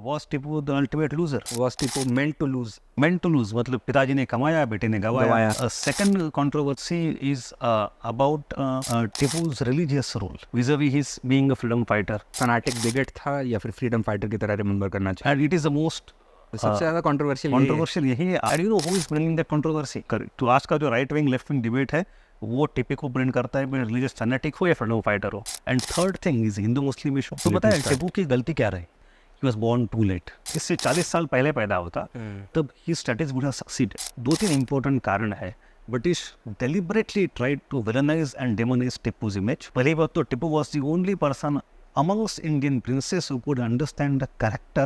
was Tipu the ultimate loser? Was Tipu meant to lose? Meant to lose मतलब पिताजी ने कमाया बेटे ने गवाया. Second controversy is about Tipu's religious role vis-a-vis his being a freedom fighter. Fanatic wicket था या फिर freedom fighter की तरह रिमेंबर करना चाहिए? And it is the most सबसे ज्यादा कंट्रोवर्शियल यही है. And you know who is bringing that controversy? तो आज का जो right wing left wing debate है वो टिपू को ब्रिंग करता है रिलीजियस फैनेटिक हो या फ्रीडम फाइटर हो. And third thing is Hindu Muslim issue. तो पता है टिपू की गलती क्या रही? He was born too late. इससे 40 साल पहले पैदा होता तब his strategy would have succeeded. 2-3 important कारण है. British deliberately tried to villainize and demonize Tipu's image. पहली बात तो Tipu was the only person amongst Indian princes who could understand the character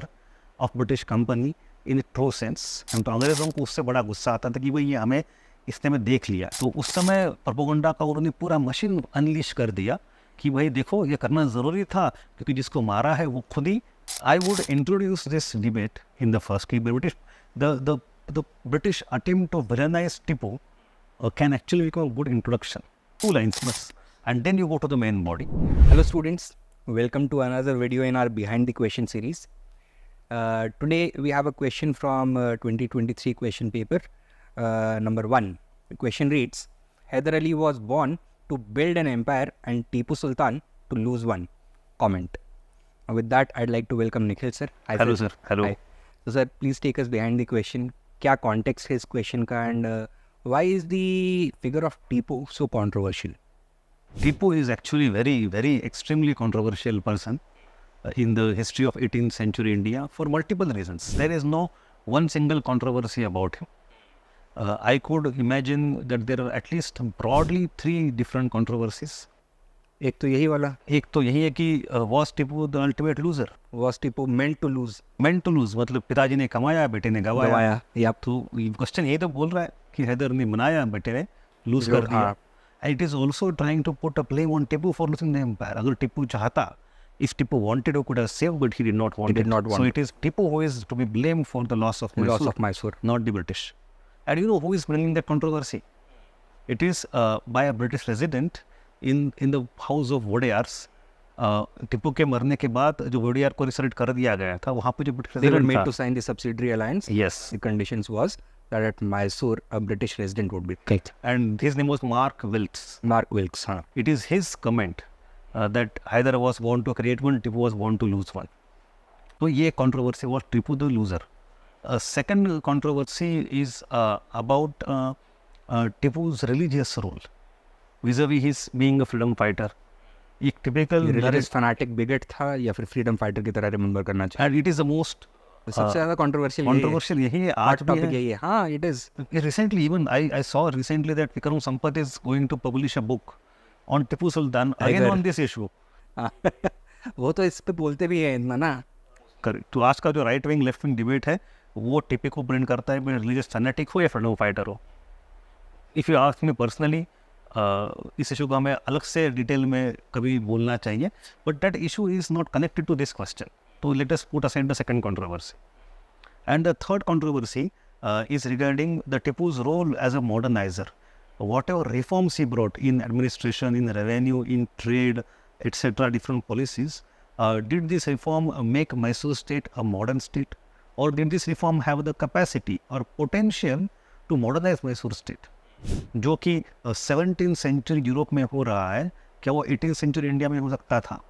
of British company in a true sense. तो अंग्रेजों को उससे बड़ा गुस्सा आता था कि भाई ये हमें इसने में देख लिया. तो उस समय प्रोपेगेंडा का उन्होंने पूरा मशीन अनलिश कर दिया कि भाई देखो ये करना ज़रूरी था क्योंकि जिसको मारा है वो खुद ही. I would introduce this debate in the first key. The British attempt to villainize Tipu can actually become a good introduction. 2 lines plus, and then you go to the main body. Hello students, welcome to another video in our Behind the Question series. Today we have a question from 2023 question paper. Number 1. The question reads, Hyder Ali was born to build an empire and Tipu Sultan to lose one. Comment. With that, I'd like to welcome Nikhil sir. Hi, Hello sir. Hello. Hi. So sir, please take us behind the question. क्या context है इस question का and why is the figure of Tipu so controversial? Tipu is actually very extremely controversial person in the history of 18th century India for multiple reasons. There is no one single controversy about him. I could imagine that there are at least broadly 3 different controversies. एक तो यही वाला. एक तो यही है कि was Tipu the ultimate loser? Was Tipu meant to lose? Meant to lose मतलब पिताजी ने कमाया बेटे ने गवाया. या तो क्वेश्चन यही तो बोल रहा है कि हैदर ने बनाया बेटे ने लूज कर दिया. It is also trying to put a blame on Tipu for losing the empire. अगर टिपू चाहता, if Tipu wanted, could have saved, but he did not want it. So it is Tipu who is to be blamed for the loss of Mysore, not the British. And you know who is bringing that controversy? It is by a British resident in the house of Wodeyars. Tipu के मरने के बाद जो वोडियार को resort कर दिया गया था वहाँ पे जो British they were made to sign the subsidiary alliance. Yes. The conditions was that at Mysore a British resident would be picked. And his name was Mark Wilkes. Mark Wilkes, हाँ. It is his comment that Hyder was born to create one, Tipu was born to lose one. So ये controversy was Tipu the loser. Second controversy is about Tipu's religious role vis-a-vis his being a freedom fighter. एक typical religious fanatic bigot था या फिर freedom fighter की तरह remember करना चाहिए. And it is the most सबसे ज़्यादा controversial यही है. आज topic यही है. हाँ, it is. Recently even I saw recently that Vikram Sampath is going to publish a book on Tipu Sultan again on this issue. वो तो इस पे बोलते भी है ना. करेक्ट. तो आज का जो right wing left wing debate है वो टिपू को ब्रिंग करता है रिलीजियस फैनेटिक हो या फ्रीडम फाइटर हो. If you ask me personally इस इशू का हमें अलग से डिटेल में कभी बोलना चाहिए, but that issue is not connected to this question. तो let us put aside the second controversy. And the third controversy is regarding the Tipu's role as a moderniser. Whatever reforms he brought in administration, in revenue, in trade, etc., different policies, did this reform make Mysore state a modern state, or did this reform have the capacity or potential to modernize Mysore state? जो कि 17th century Europe में हो रहा है, क्या वो 18th century India में हो सकता था?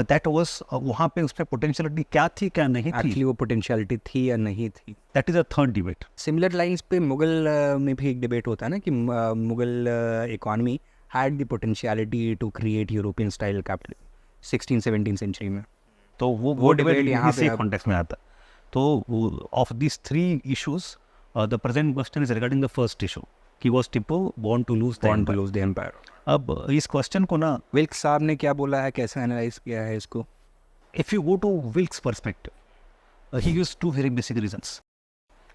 That was वहाँ पे उसमें पोटेंशियलिटी क्या थी क्या नहीं थी? Actually वो पोटेंशियलिटी थी या नहीं थी? That is a third debate. Similar lines पे मुगल में भी एक डिबेट होता है ना कि Mughal economy had the potentiality to create European style capital 16th-17th century में. तो वो डिबेट यहाँ पे कॉन्टेक्स्ट में आता है. तो of these 3 issues, the present question is regarding the first issue. He was Tipu born to lose the empire. अब इस क्वेश्चन को ना विल्क्स साहब ने क्या बोला है, कैसे एनालाइज किया है इसको? If you go to Wilkes' perspective, he used 2 very basic reasons.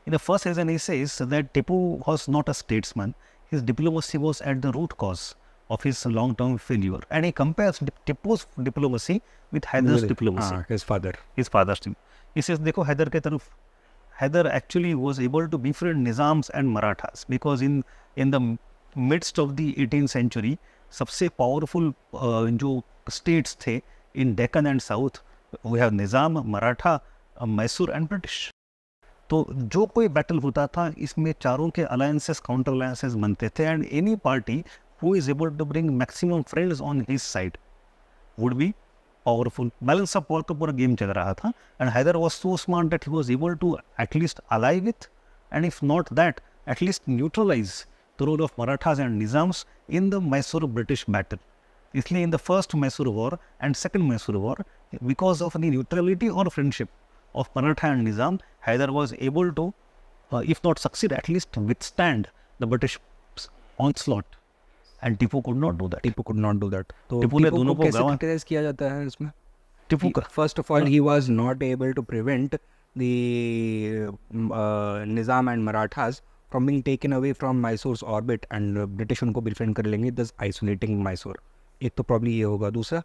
In the first reason, he says that Tipu was not a statesman. His diplomacy was at the root cause of his long-term failure. And he compares Tipu's diplomacy with Hyder's diplomacy. His father's diplomacy. He says, देखो हैदर के तरफ, Hyder actually was able to befriend Nizams and Marathas because in the midst of the 18th century, सबसे powerful जो states थे in Deccan and South, we have Nizam, Maratha, Mysore and British. तो जो कोई battle होता था इसमें चारों के अलायंसेस काउंटर अलायंसेस बनते थे, and any party who is able to bring maximum friends on his side would be powerful. Balance of power का पूरा गेम चल रहा था, and Hyder was so smart that he was able to at least ally with, and if not that at least neutralise the role of Marathas and Nizams in the Mysore British battle. इसलिए in the first Mysore war and second Mysore war, because of the neutrality और friendship of Maratha and Nizam, Hyder was able to, if not succeed, at least withstand the British onslaught. And Tipu could not do that. Tipu could not do that. तो टिपू ने दोनों को कैसे गवा- criticise किया जाता है इसमें? टिपू का First of all, he was not able to prevent the Nizam and Marathas from being taken away from Mysore's orbit, and British उनको befriend कर लेंगे, thus isolating Mysore. एक तो प्रॉब्लम ये होगा। दूसरा,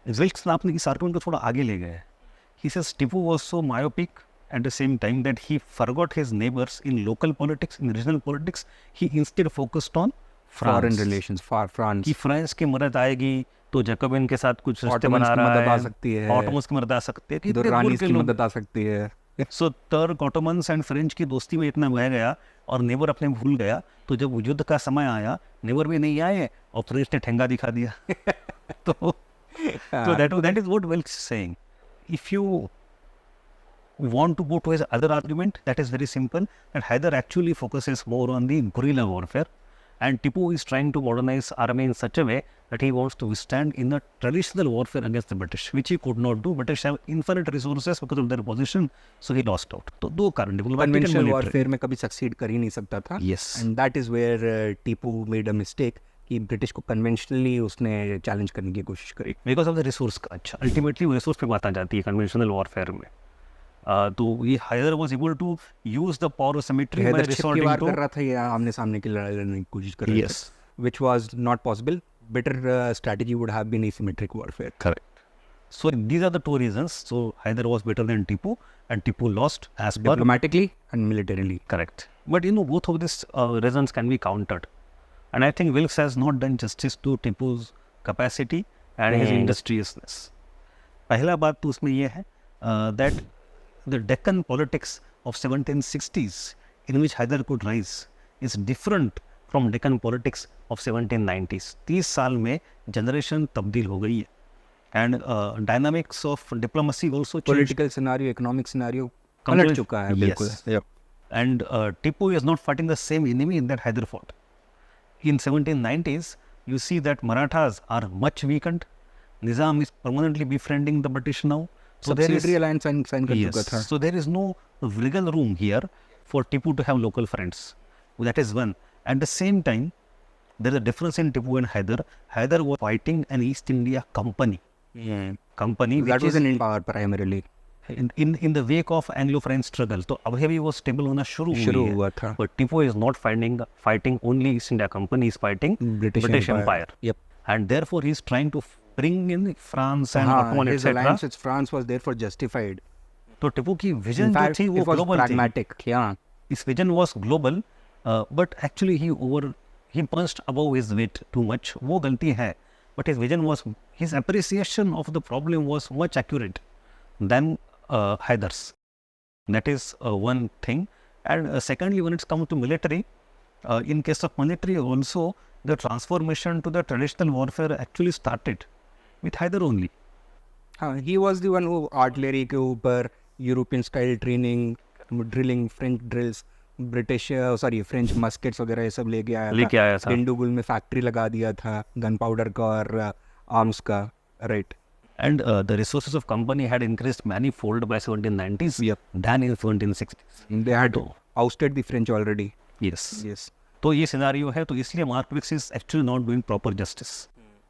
विल्क्स ने इस आर्गुमेंट को थोड़ा आगे ले गए। He says Tipu was so myopic at the same time that he forgot his neighbors in local politics, in regional politics. He instead focused on foreign France. Relations, France कि France की मदद आएगी तो जैकोबिन के साथ कुछ रिश्ते Ottomans बना की रहा मदद आ है, सकती है, ऑटोमन्स की मदद आ सकती है, इतने दुर्रानीज दूर के की लोग। मदद आ सकती है। सो टर्क, ऑटोमन्स एंड फ्रेंच की दोस्ती में इतना बह गया और नेबर अपने भूल गया, तो जब युद्ध का समय आया नेबर भी नहीं आए और फ्रेंच ने ठेंगा दिखा दिया। तो that is what Wilkes is saying. If you want to go to his other argument, that is very simple, that Hyder actually focuses more on the guerrilla warfare, and Tipu is trying to modernize army in such a way that he wants to withstand in the traditional warfare against the British, which he could not do. British have infinite resources because of their position, so he lost out. तो दो कारण, diplomatic and conventional military. Warfare में कभी succeed कर ही नहीं सकता था। Yes. And that is where Tipu made a mistake कि ब्रिटिश को कन्वेंशनली उसने चैलेंज करने की कोशिश करी। बिकॉज ऑफ द रिसोर्स का। अच्छा, अल्टीमेटली वो रिसोर्स पे बात आ जाती है कन्वेंशनल वॉरफेयर में। तो ये Hyder was able to use the power of symmetry by Hyder छिप की रिसोर्टिंग वार टू। कर रहा था या आमने सामने की लड़ाई लड़ने की कोशिश कर रहा Yes. था, which was not possible. Better strategy would have been asymmetric warfare. Correct. So these are the two reasons. So Hyder was better than Tipu, and Tipu lost as per. Diplomatically and militarily. Correct. But both of these reasons can be countered, and I think Wilkes has not done justice to Tipu's capacity and his industriousness. पहला बात तो उसमें ये है that the Deccan politics of 1760s, in which Hyder could rise, is different from Deccan politics of 1790s. 30 साल में generation तब्दील हो गई है, and dynamics of diplomacy also changed. Political scenario, economic scenario पलट Complete- चुका है। Yes. बिल्कुल। And Tipu is not fighting the same enemy that Hyder fought. In 1790s, you see that Marathas are much weakened. Nizam is permanently befriending the British now. So there is, subsidiary alliance sign कर चुका था। so there is no legal room here for Tipu to have local friends. That is one. At the same time, there is a difference in Tipu and Hyder. Hyder was fighting an East India company. Company that which was is an power primarily. in the wake of Anglo-French struggle. तो अब भी वो stable होना शुरू हुआ था। But Tipu is not fighting only East India Company, he is fighting British Empire. Yep. And therefore he is trying to bring in France and Ottoman, his etc. alliance with France was therefore justified. तो टिपू की In vision जो fact, थी वो it was global थी। pragmatic. Yeah. His vision was global, but actually he punched above his weight too much. वो गलती है, but his appreciation of the problem was much accurate than Hyder's. That is one thing. And secondly, when it's come to military, in case of military also, the transformation to the traditional warfare actually started with Hyder only. हाँ, he was the one who artillery के ऊपर European style training, drilling, French drills, French muskets वगैरह ये सब लेके आया था। डिंडुगुल में फैक्ट्री लगा दिया था गन पाउडर का और आर्म्स का, right. And the resources of company had increased manifold by 1790s Yep. than in 1760s. They had ousted the French already. Yes. Yes. तो ये सिनारियो है, तो इसलिए Mark Wilks is actually not doing proper justice.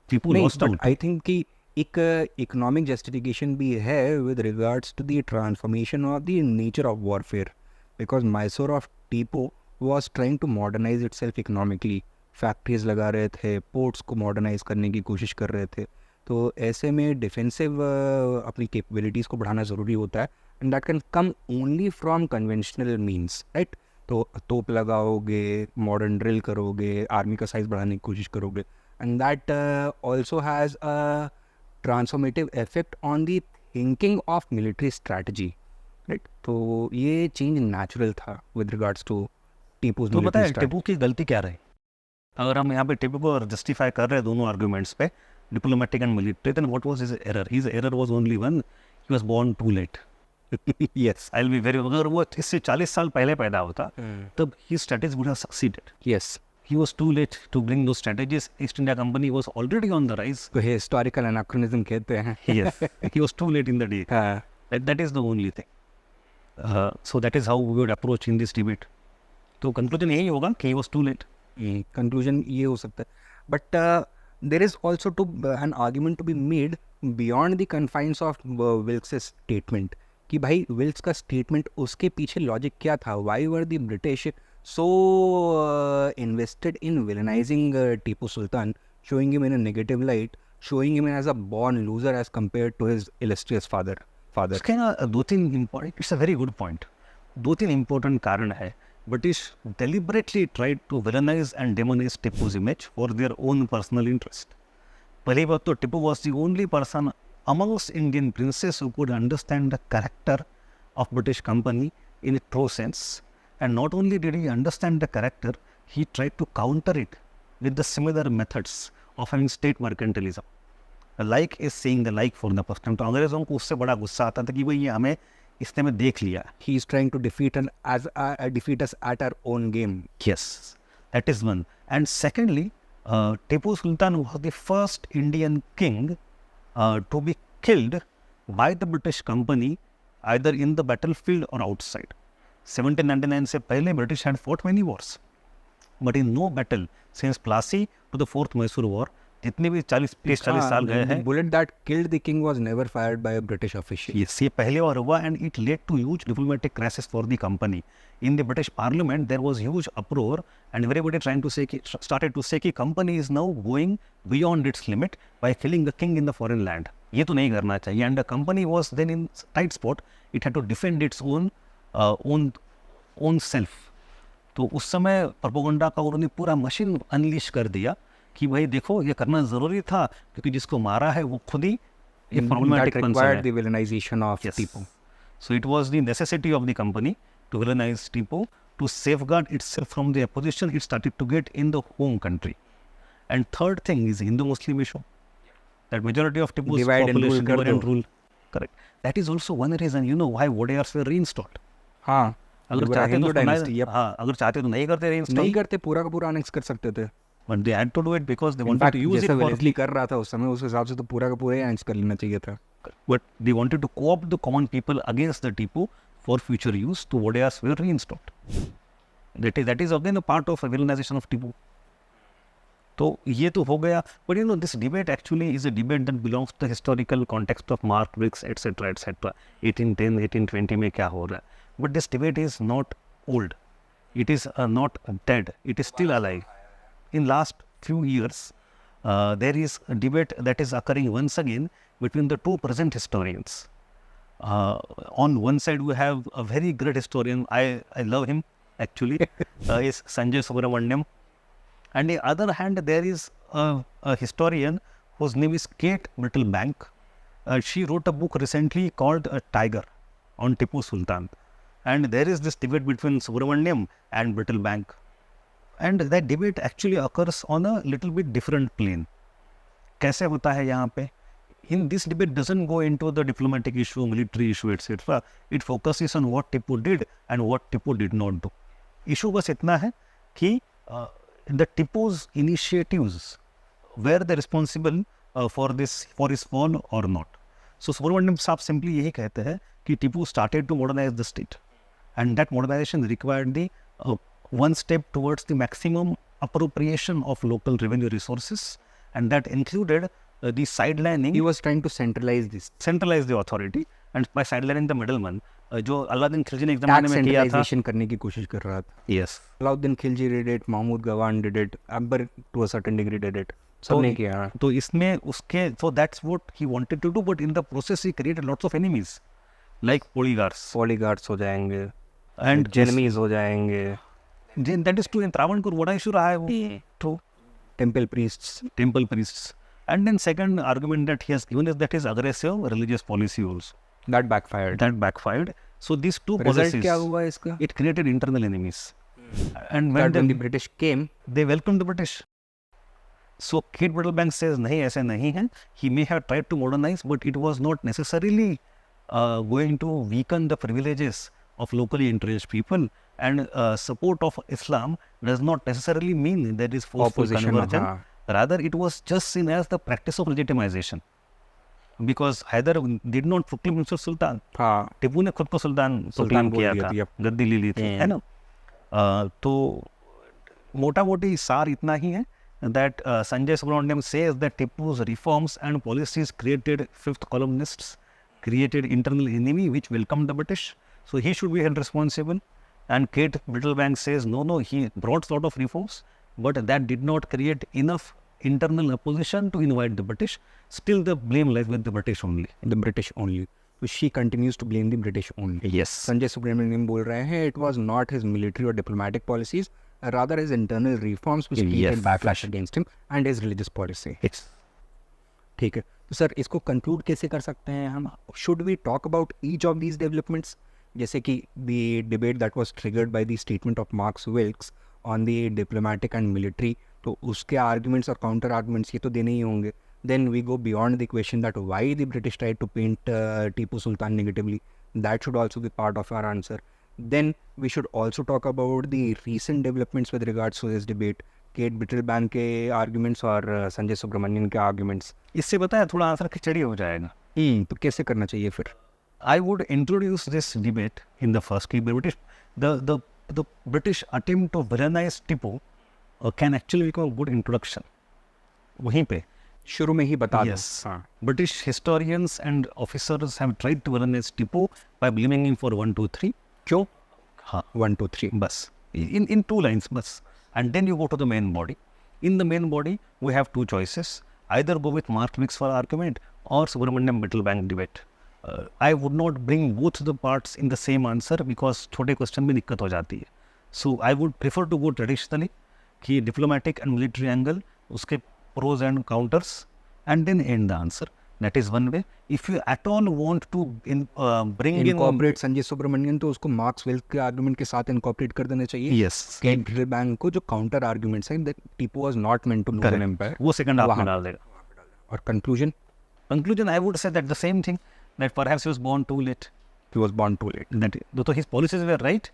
People lost out. I think कि एक economic justification भी है with regards to the transformation of the nature of warfare, because Mysore of Tipu was trying to modernise itself economically. Factories लगा रहे थे, ports को modernise करने की कोशिश कर रहे थे। तो ऐसे में डिफेंसिव अपनी कैपेबिलिटीज़ को बढ़ाना ज़रूरी होता है, and that can come only from conventional means, right. तो तोप लगाओगे, मॉडर्न ड्रिल करोगे, आर्मी का साइज़ बढ़ाने की कोशिश करोगे, and that also has a transformative effect on the thinking of military strategy, right? तो ये change natural था with regards to टीपू's तो पता military है strategy. टिपू की गलती क्या रही? अगर हम यहाँ पे टिपू को जस्टिफाई कर रहे हैं दोनों आर्ग्यूमेंट्स पे, diplomatic and military, then what was his error? His error was only one, he was born too late. Yes. I will be very, अगर वो इससे 40 साल पहले पैदा होता तब his strategy would have succeeded. Yes. He was too late to bring those strategies. East India Company was already on the rise. तो historical anachronism कहते हैं. Yes, he was too late in the day. हाँ. That is the only thing. So that is how we would approach in this debate. तो conclusion यही होगा कि he was too late. Conclusion ये हो सकता है. But there is also an argument to be made beyond the confines of Wilkes' statement. कि भाई विल्क्स का स्टेटमेंट, उसके पीछे लॉजिक क्या था? Why were the British so invested in villainising Tipu Sultan, showing him in a negative light, showing him as a born loser as compared to his illustrious father. उसके ना दो तीन important, it's a very good point, दो तीन important कारण है. British deliberately tried to villainize and demonize Tipu's image for their own personal interest. पहली बात तो Tipu was the only person amongst Indian princes who could understand the character of British company in its true sense. And not only did he understand the character, he tried to counter it with the similar methods of having state mercantilism. The like is saying the like for the first time. तो अंग्रेजों को उससे बड़ा गुस्सा आता था कि भाई ये हमें इसने में देख लिया. He is trying to defeat us at our own game. Yes, that is one. And secondly, Tipu Sultan was the first Indian king to be killed by the British company either in the battlefield or outside. 1799 से पहले British had fought many wars, but in no battle since Plassey to the Fourth Mysore War, जितने भी 40 साल गए हैं, The bullet that killed the king was never fired by a British official. yes, ये पहले बार हुआ, and it led to huge diplomatic crisis for the company. In the British Parliament, there was huge uproar, and everybody started to say कि company is now going beyond its limit by killing the king in the foreign land. ये तो नहीं करना चाहिए. And the company was then in tight spot. It had to defend its own self. तो उस समय propaganda का उन्होंने पूरा मशीन अनलीश कर दिया कि भाई देखो ये करना जरूरी था क्योंकि जिसको मारा है वो खुद ही ये problematic That person required है. the villainization of Yes. Tipu. So it was the necessity of the company to villainize Tipu to safeguard itself from the opposition it started to get in the home country. And third thing is Hindu-Muslim issue. That majority of Tipu's Divide and rule population कर divide and दो. rule. Correct. That is also one reason, you know, why Wadayars were reinstalled. हाँ. अगर They were a चाहते Hindu तो dynasty, yep. हाँ, अगर चाहते तो नहीं करते नहीं reinstall, करते, पूरा का पूरा अनेक्स कर सकते थे. but they had to do it because they In wanted fact, to use it जैसा for, वेलेस्ली कर रहा था उस समय, उस हिसाब से तो पूरा का पूरा ही अनेक्स कर लेना चाहिए था. but they wanted to co-opt the common people against the Tipu for future use. To Wadayars were reinstalled. That is again a part of a villainization of Tipu. तो ये तो हो गया, but you know this debate actually is a debate that belongs to the historical context of Mark Wilkes etc. 1810 1820 में क्या हो रहा है. But this debate is not old. It is not dead. It is still alive. In last few years, there is a debate that is occurring once again between the two present historians. On one side, we have a very great historian. I love him actually. Is Sanjay Subramaniam. And the other hand, there is a historian whose name is Kate Brittlebank. She wrote a book recently called Tiger on Tipu Sultan. And there is this debate between Subramaniam and Brittlebank. And that debate actually occurs on a little bit different plane. कैसे होता है यहाँ पे? In this debate doesn't go into the diplomatic issue, military issue, etc. It focuses on what Tipu did and what Tipu did not do. Issue बस इतना है कि the Tipu's initiatives, were they responsible for his fall or not? So Subramaniam Saab simply यही कहते हैं कि Tipu started to modernize the state, and that modernization required the one step towards the maximum appropriation of local revenue resources, and that included the sidelining. He was trying to centralize the authority, and by sidelining the middleman, जो अलाउद्दीन खिलजी ने एक ज़माने tax में किया था. centralization करने की कोशिश कर रहा था. Yes. Alauddin Khilji did it, Mahmood Gawan did it, Akbar to a certain degree did it. सबने किया. तो इसमें उसके, so that's what he wanted to do, but in the process he created lots of enemies, like oligarchs. Oligarchs हो जाएंगे, And enemies हो जाएंगे. that is true. In Travancore बड़ा issue रहा है वो. True. Temple priests. Temple priests. And then second argument that he has given is that his aggressive religious policy also. That backfired. That backfired. So these two Result policies, क्या हुआ इसका? it created internal enemies. And That when when the the, British came, they welcomed the British. So Kate Brittlebank says, nahi, aise nahi hai. He may have tried to modernize, but it was not necessarily going to weaken the privileges of locally entrenched people. And support of Islam does not necessarily mean there is forceful Opposition, conversion. हाँ. Rather, it was just seen as the practice of legitimization. Because Hyder did not proclaim himself Sultan. हाँ, टिपू ने खुद को सुल्तान सुल्तान proclaim बोल किया दिया था, था, yep. गद्दी ले ली थी, है ना? तो मोटा मोटी सार इतना ही है that Sanjay Subramaniam says that Tipu's reforms and policies created fifth columnists, created internal enemy which welcomed the British. So he should be held responsible. And Kate Brittlebank says no, he brought sort of reforms, but that did not create enough internal opposition to invite the British. Still the blame lies with the British only. the British only. So she continues to blame the British only. Yes. Sanjay Subramaniam बोल रहे हैं it was not his military or diplomatic policies, rather his internal reforms which created Yes. backlash against him and his religious policy. It's ठीक है, तो sir इसको conclude कैसे कर सकते हैं हम? Should we talk about each of these developments, जैसे कि the debate that was triggered by the statement of Mark Wilks on the diplomatic and military, तो उसके आर्ग्यूमेंट्स और काउंटर आर्ग्यूमेंट्स ये तो देने ही होंगे. Then we go beyond the question that why the British tried to paint Tipu Sultan negatively, that should also be part of our answer. Then we should also talk about the recent developments with regards to this debate, Kate Brittlebank के arguments और संजय सुब्रमण्यन के arguments. इससे बताया थोड़ा answer खिचड़ी हो जाएगा. तो कैसे करना चाहिए फिर? I would introduce this debate in the first key. The British attempt to villainize Tipu can actually become a good introduction. वहीं पे शुरू में ही बता दो. yes, British historians and officers have tried to villainize Tipu by blaming him for 1, 2, 3. क्यों? हाँ, 1, 2, 3 बस in 2 lines बस. And then you go to the main body. In the main body, we have 2 choices. Either go with Mark Mix for argument or Subramaniam Brittlebank debate. I would not bring both the parts in the same answer because छोटे question में दिक्कत हो जाती है. So I would prefer to go traditionally कि diplomatic and military angle, उसके pros and counters, and then end the answer. That is one way. If you at all want to bring incorporate Sanjay Subramanian, तो उसको marks Wilk के argument के साथ incorporate कर देना चाहिए. yes, केट ब्रिटलबैंक को जो काउंटर आर्गुमेंट्स हैं, that Tipu was not meant to rule an empire, वो सेकंड हाफ में वहाँ डाल देगा. और conclusion, I would say that the same thing, that perhaps he was born too late. He was born too late. That though his policies were right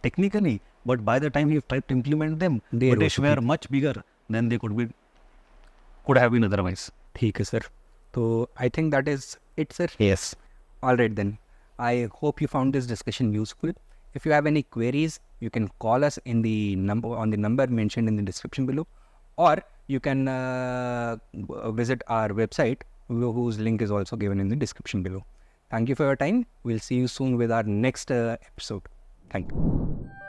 technically, but by the time he tried to implement them, They British were were much bigger than they could have been otherwise. ठीक है sir, तो I think that is it sir. Yes. All right then. I hope you found this discussion useful. If you have any queries, you can call us in the number mentioned in the description below, or you can visit our website, whose link is also given in the description below. Thank you for your time. We'll see you soon with our next episode. Thank you.